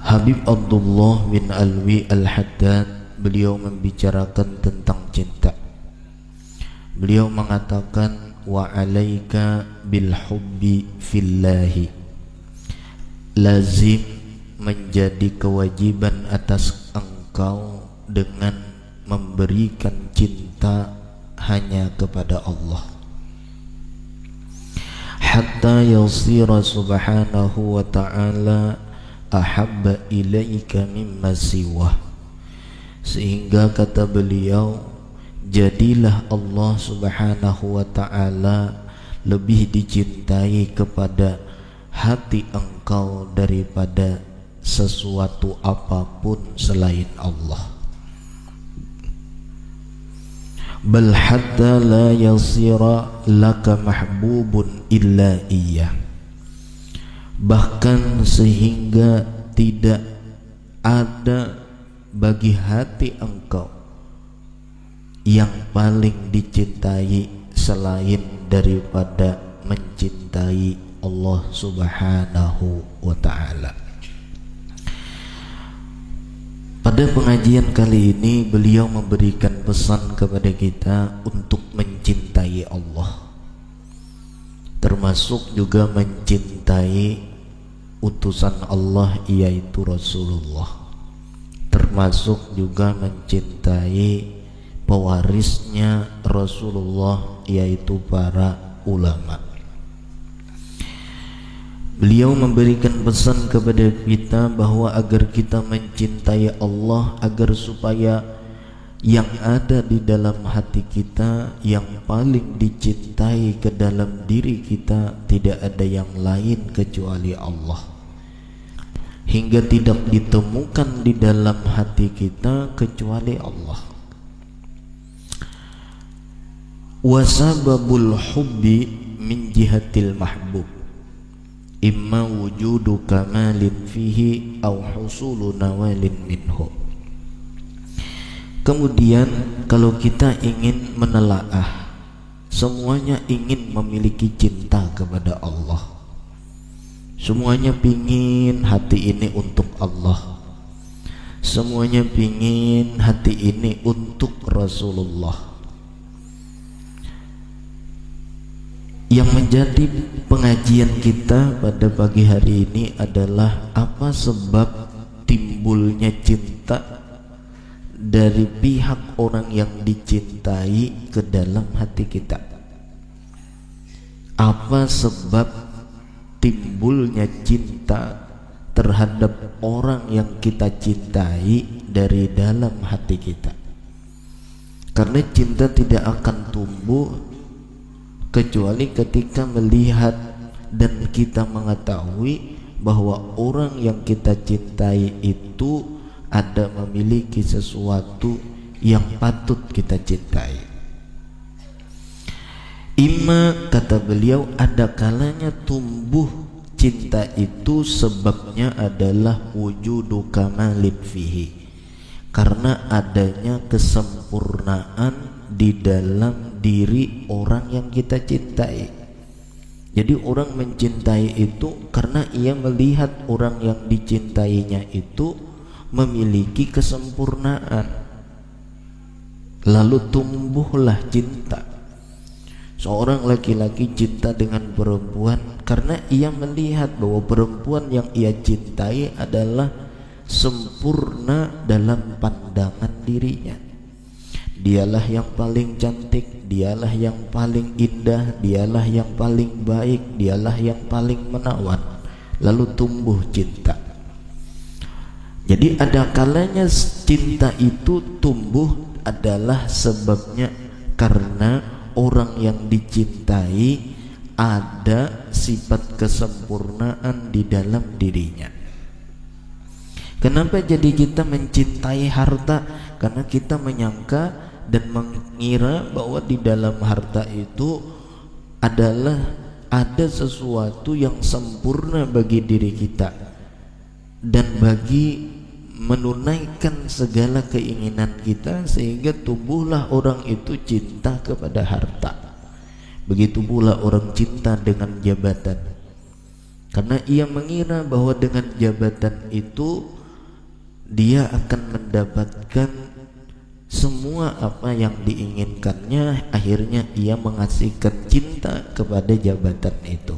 Habib Abdullah bin Alwi Al-Haddad, beliau membicarakan tentang cinta. Beliau mengatakan, wa alaika bil hubbi fillahi, lazim menjadi kewajiban atas engkau dengan memberikan cinta hanya kepada Allah, hatta yasira subhanahu wa ta'ala ahabba ilaika mimma siwah, sehingga kata beliau, jadilah Allah subhanahu wa ta'ala lebih dicintai kepada hati engkau daripada sesuatu apapun selain Allah. Bal hatta la yasira laka mahbubun illa iyyah, bahkan sehingga tidak ada bagi hati engkau yang paling dicintai selain daripada mencintai Allah subhanahu wa ta'ala. Pada pengajian kali ini beliau memberikan pesan kepada kita untuk mencintai Allah, termasuk juga mencintai utusan Allah yaitu Rasulullah, termasuk juga mencintai pewarisnya Rasulullah yaitu para ulama. Beliau memberikan pesan kepada kita bahwa agar kita mencintai Allah, agar supaya yang ada di dalam hati kita, yang paling dicintai ke dalam diri kita, tidak ada yang lain kecuali Allah, hingga tidak ditemukan di dalam hati kita kecuali Allah. Wasababul hubbi min jihatil mahbub, imma wujudu kamalin fihi aw husulu nawalin minhu. Kemudian kalau kita ingin menelaah, semuanya ingin memiliki cinta kepada Allah, semuanya pingin hati ini untuk Allah, semuanya pingin hati ini untuk Rasulullah. Yang menjadi pengajian kita pada pagi hari ini adalah apa sebab timbulnya cinta dari pihak orang yang dicintai ke dalam hati kita. Apa sebab timbulnya cinta terhadap orang yang kita cintai dari dalam hati kita. Karena cinta tidak akan tumbuh kecuali ketika melihat dan kita mengetahui bahwa orang yang kita cintai itu ada memiliki sesuatu yang patut kita cintai. Imma, kata beliau, ada kalanya tumbuh cinta itu sebabnya adalah wujudu kamalin fihi, karena adanya kesempurnaan di dalam diri orang yang kita cintai. Jadi orang mencintai itu karena ia melihat orang yang dicintainya itu memiliki kesempurnaan, lalu tumbuhlah cinta. Seorang laki-laki cinta dengan perempuan karena ia melihat bahwa perempuan yang ia cintai adalah sempurna dalam pandangan dirinya. Dialah yang paling cantik, dialah yang paling indah, dialah yang paling baik, dialah yang paling menawan. Lalu tumbuh cinta. Jadi ada kalanya cinta itu tumbuh adalah sebabnya karena orang yang dicintai ada sifat kesempurnaan di dalam dirinya. Kenapa jadi kita mencintai harta? Karena kita menyangka dan mengira bahwa di dalam harta itu adalah ada sesuatu yang sempurna bagi diri kita dan bagi menunaikan segala keinginan kita, sehingga tumbuhlah orang itu cinta kepada harta. Begitu pula orang cinta dengan jabatan, karena ia mengira bahwa dengan jabatan itu dia akan mendapatkan semua apa yang diinginkannya. Akhirnya ia mengasihkan cinta kepada jabatan itu.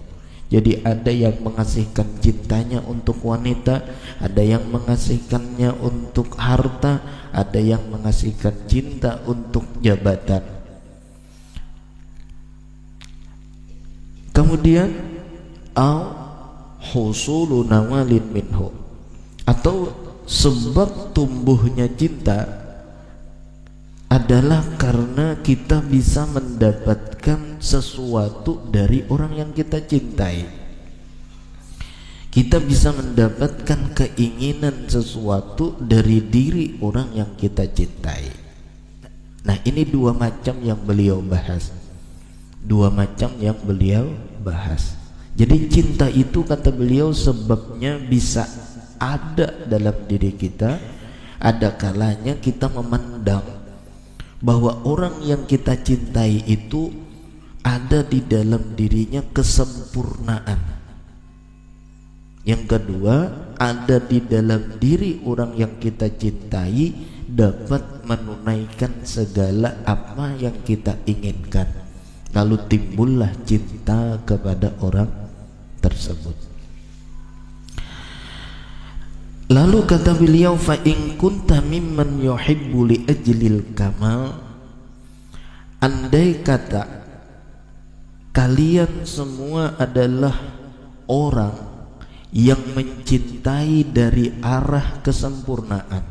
Jadi ada yang mengasihkan cintanya untuk wanita, ada yang mengasihkannya untuk harta, ada yang mengasihkan cinta untuk jabatan. Kemudian husulu nawalin minhu, atau sebab tumbuhnya cinta adalah karena kita bisa mendapatkan sesuatu dari orang yang kita cintai. Kita bisa mendapatkan keinginan sesuatu dari diri orang yang kita cintai. Nah, ini dua macam yang beliau bahas. Dua macam yang beliau bahas. Jadi cinta itu, kata beliau, sebabnya bisa ada dalam diri kita. Ada kalanya kita memandang bahwa orang yang kita cintai itu ada di dalam dirinya kesempurnaan. Yang kedua, ada di dalam diri orang yang kita cintai dapat menunaikan segala apa yang kita inginkan. Lalu timbullah cinta kepada orang tersebut. Lalu kata beliau, fa in kunta mimman yuhibbu li ajlil kamal, andai kata kalian semua adalah orang yang mencintai dari arah kesempurnaan.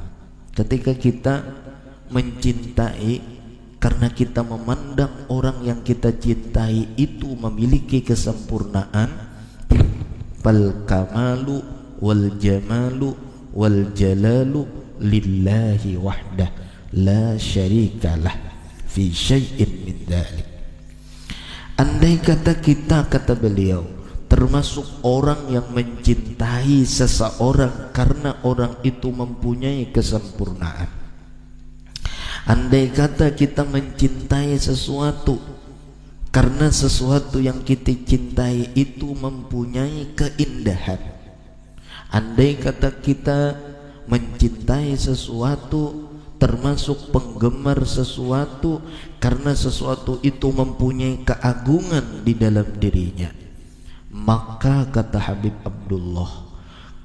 Ketika kita mencintai karena kita memandang orang yang kita cintai itu memiliki kesempurnaan, fal kamalu wal jamalu wal jalalu lillahi wahdah la syarikalah fi syai'in min dzalik. Andai kata kita, kata beliau, termasuk orang yang mencintai seseorang karena orang itu mempunyai kesempurnaan. Andai kata kita mencintai sesuatu karena sesuatu yang kita cintai itu mempunyai keindahan. Andai kata kita mencintai sesuatu, termasuk penggemar sesuatu karena sesuatu itu mempunyai keagungan di dalam dirinya, maka kata Habib Abdullah,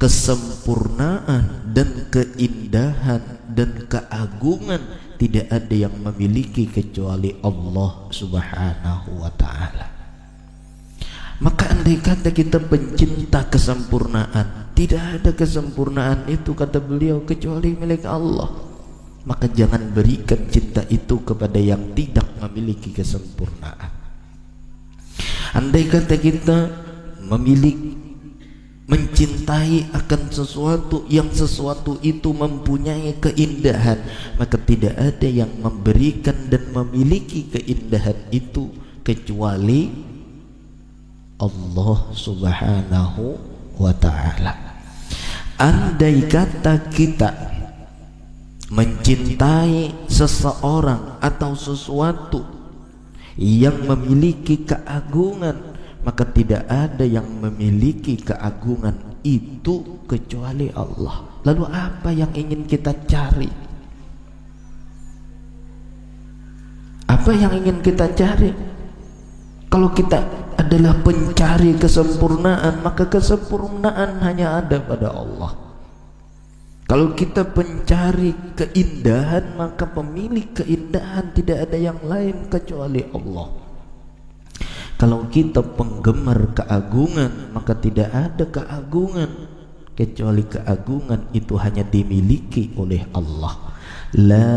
kesempurnaan dan keindahan dan keagungan tidak ada yang memiliki kecuali Allah Subhanahu wa ta'ala. Maka andai kata kita pencinta kesempurnaan, tidak ada kesempurnaan itu, kata beliau, kecuali milik Allah. Maka jangan berikan cinta itu kepada yang tidak memiliki kesempurnaan. Andai kata kita mencintai akan sesuatu yang sesuatu itu mempunyai keindahan, maka tidak ada yang memberikan dan memiliki keindahan itu kecuali Allah Subhanahu wa ta'ala. Andai kata kita mencintai seseorang atau sesuatu yang memiliki keagungan, maka tidak ada yang memiliki keagungan itu kecuali Allah. Lalu apa yang ingin kita cari? Apa yang ingin kita cari? Kalau kita adalah pencari kesempurnaan, maka kesempurnaan hanya ada pada Allah. Kalau kita pencari keindahan, maka pemilik keindahan tidak ada yang lain kecuali Allah. Kalau kita penggemar keagungan, maka tidak ada keagungan kecuali keagungan itu hanya dimiliki oleh Allah. La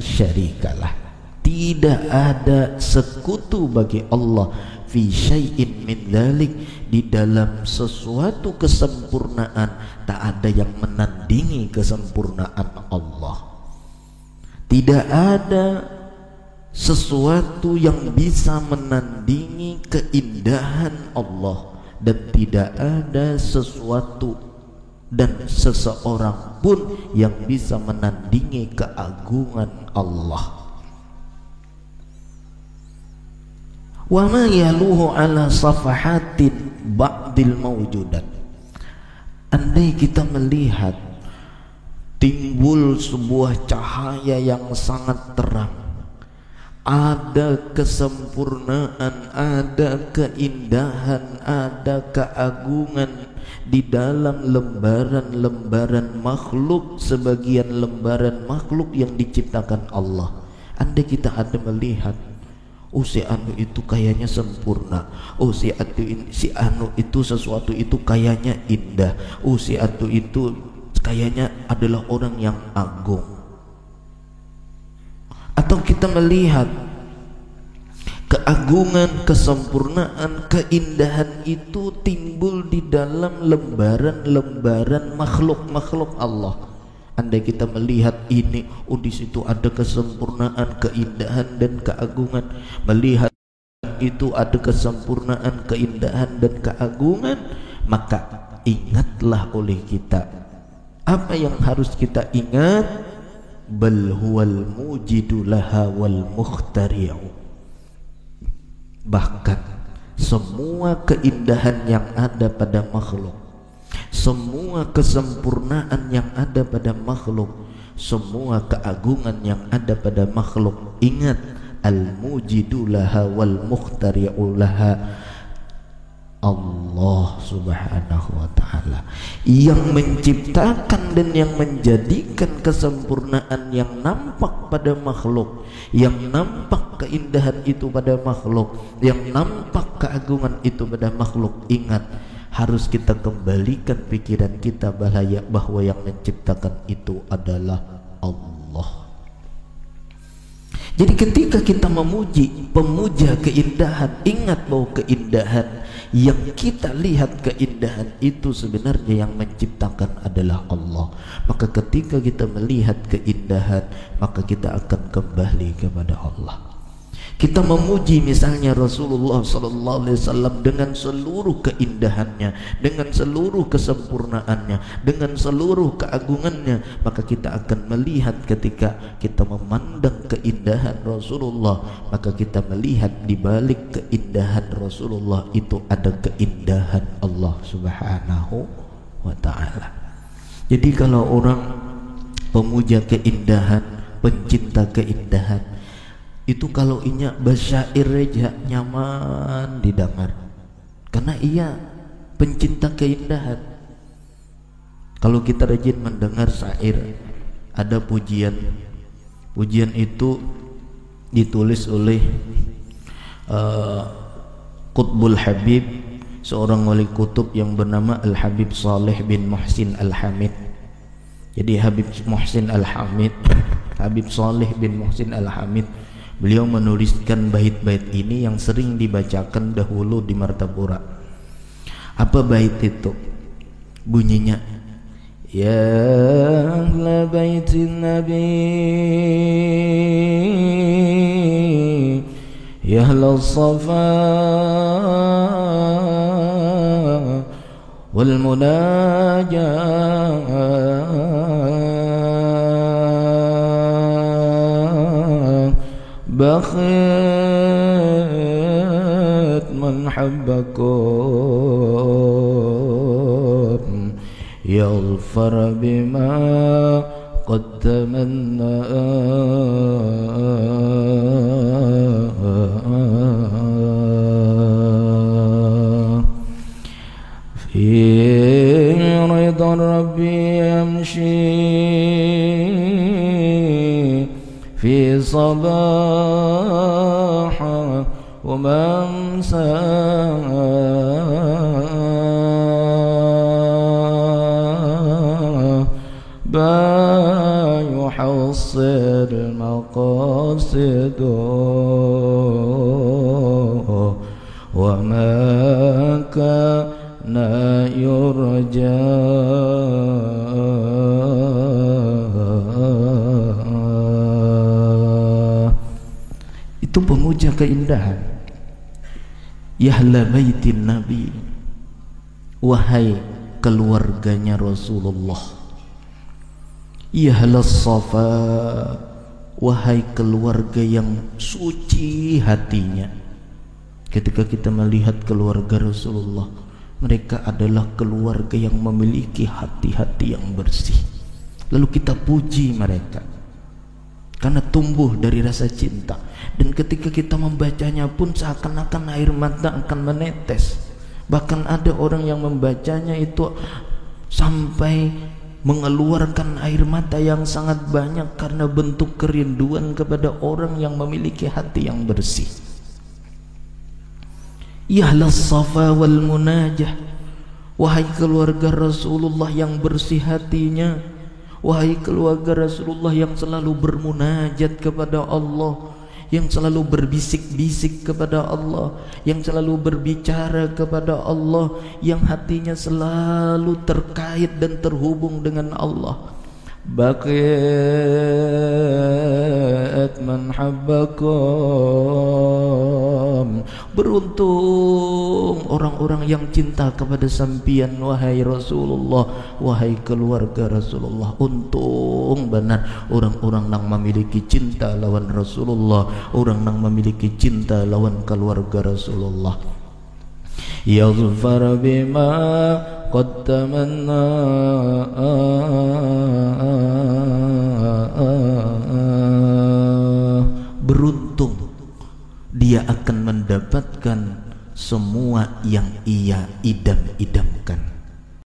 syarikalah, tidak ada sekutu bagi Allah fi syai'in min dzalik, di dalam sesuatu kesempurnaan tak ada yang menandingi kesempurnaan Allah. Tidak ada sesuatu yang bisa menandingi keindahan Allah, dan tidak ada sesuatu dan seseorang pun yang bisa menandingi keagungan Allah. Wa ma yaluhu ala safahatin ba'dil mawjudat. Andai kita melihat timbul sebuah cahaya yang sangat terang, ada kesempurnaan, ada keindahan, ada keagungan di dalam lembaran-lembaran makhluk, sebagian lembaran makhluk yang diciptakan Allah. Andai kita ada melihat, oh si anu itu kayaknya sempurna, oh si anu itu sesuatu itu kayaknya indah, oh si anu itu kayaknya adalah orang yang agung. Atau kita melihat keagungan, kesempurnaan, keindahan itu timbul di dalam lembaran-lembaran makhluk-makhluk Allah. Andai kita melihat ini, oh di situ ada kesempurnaan, keindahan dan keagungan. Melihat itu ada kesempurnaan, keindahan dan keagungan, maka ingatlah oleh kita. Apa yang harus kita ingat? Bal huwal mujidu laha wal mukhtari'u. Bahkan semua keindahan yang ada pada makhluk, semua kesempurnaan yang ada pada makhluk, semua keagungan yang ada pada makhluk, ingat, al-mujidu laha wal mukhtari'u laha, Allah subhanahu wa ta'ala, yang menciptakan dan yang menjadikan kesempurnaan yang nampak pada makhluk, yang nampak keindahan itu pada makhluk, yang nampak keagungan itu pada makhluk. Ingat, harus kita kembalikan pikiran kita bahwa yang menciptakan itu adalah Allah. Jadi ketika kita memuji, pemuja keindahan, ingat bahwa keindahan yang kita lihat, keindahan itu sebenarnya yang menciptakan adalah Allah. Maka ketika kita melihat keindahan, maka kita akan kembali kepada Allah. Kita memuji misalnya Rasulullah sallallahu alaihi wasallam dengan seluruh keindahannya, dengan seluruh kesempurnaannya, dengan seluruh keagungannya, maka kita akan melihat ketika kita memandang keindahan Rasulullah, maka kita melihat di balik keindahan Rasulullah itu ada keindahan Allah subhanahu wa ta'ala. Jadi kalau orang pemuja keindahan, pencinta keindahan, itu kalau inya basyair reja nyaman didengar, karena ia pencinta keindahan. Kalau kita rajin mendengar syair, ada pujian itu ditulis oleh Qutbul Habib, seorang wali kutub yang bernama Al-Habib Saleh bin Muhsin Al-Hamid. Jadi Habib Muhsin Al-Hamid, Habib Saleh bin Muhsin Al-Hamid, beliau menuliskan bait-bait ini yang sering dibacakan dahulu di Martapura. Apa bait itu? Bunyinya, ya ahla baitin nabi, ya ahla safa wal munajat, bakhit man habbakum yaghfar bima qad tamanna. Fi ridha rabbi yamshi في صباح ومساء با يحصل المقاصد وما كان يرجى. Itu pemuja keindahan. Ya ahla baitin nabi, wahai keluarganya Rasulullah. Ya ahla safa, wahai keluarga yang suci hatinya. Ketika kita melihat keluarga Rasulullah, mereka adalah keluarga yang memiliki hati-hati yang bersih. lalu kita puji mereka karena tumbuh dari rasa cinta. Dan ketika kita membacanya pun seakan-akan air mata akan menetes. Bahkan ada orang yang membacanya itu sampai mengeluarkan air mata yang sangat banyak karena bentuk kerinduan kepada orang yang memiliki hati yang bersih. Ya las-safa wal munajah, wahai keluarga Rasulullah yang bersih hatinya, wahai keluarga Rasulullah yang selalu bermunajat kepada Allah, yang selalu berbisik-bisik kepada Allah, yang selalu berbicara kepada Allah, yang hatinya selalu terkait dan terhubung dengan Allah. Baqiyat man habbakum, beruntung orang-orang yang cinta kepada sampian wahai Rasulullah, wahai keluarga Rasulullah. Untung benar orang-orang yang memiliki cinta lawan Rasulullah, orang yang memiliki cinta lawan keluarga Rasulullah. Yaghfar bima qaddamanna, beruntung dia akan mendapatkan semua yang ia idam-idamkan.